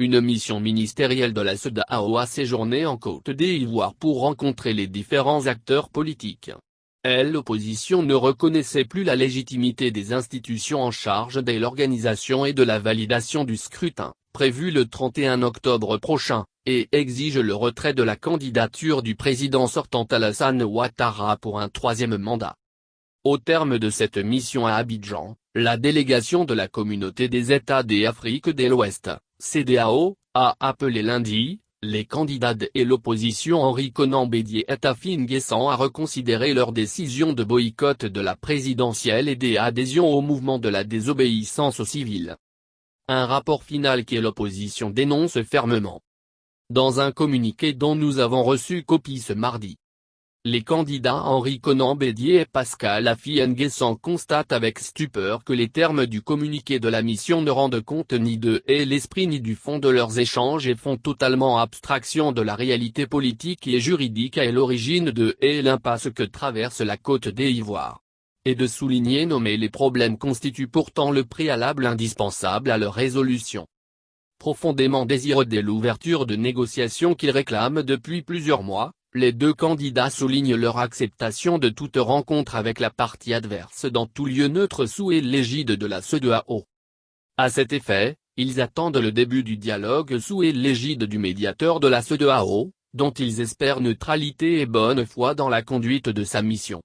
une mission ministérielle de la CEDEAO a séjourné en Côte d'Ivoire pour rencontrer les différents acteurs politiques. L'opposition ne reconnaissait plus la légitimité des institutions en charge de l'organisation et de la validation du scrutin, prévu le 31 octobre prochain, et exige le retrait de la candidature du président sortant Alassane Ouattara pour un troisième mandat. Au terme de cette mission à Abidjan, la délégation de la Communauté des États d'Afrique de l'Ouest, CEDEAO, a appelé lundi les candidats et l'opposition Henri Konan Bédié et Tafi N'Guessan à reconsidérer leur décision de boycott de la présidentielle et d'adhésion au mouvement de la désobéissance civile. Un rapport final que l'opposition dénonce fermement. Dans un communiqué dont nous avons reçu copie ce mardi, les candidats Henri Konan Bédié et Pascal Tafi N'Guessan constatent avec stupeur que les termes du communiqué de la mission ne rendent compte ni de l'esprit ni du fond de leurs échanges et font totalement abstraction de la réalité politique et juridique à l'origine de l'impasse que traverse la Côte d'Ivoire. Et de souligner nommer les problèmes constituent pourtant le préalable indispensable à leur résolution. Profondément désireux de l'ouverture de négociations qu'ils réclament depuis plusieurs mois, les deux candidats soulignent leur acceptation de toute rencontre avec la partie adverse dans tout lieu neutre sous l'égide de la CEDEAO. À cet effet, ils attendent le début du dialogue sous l'égide du médiateur de la CEDEAO, dont ils espèrent neutralité et bonne foi dans la conduite de sa mission.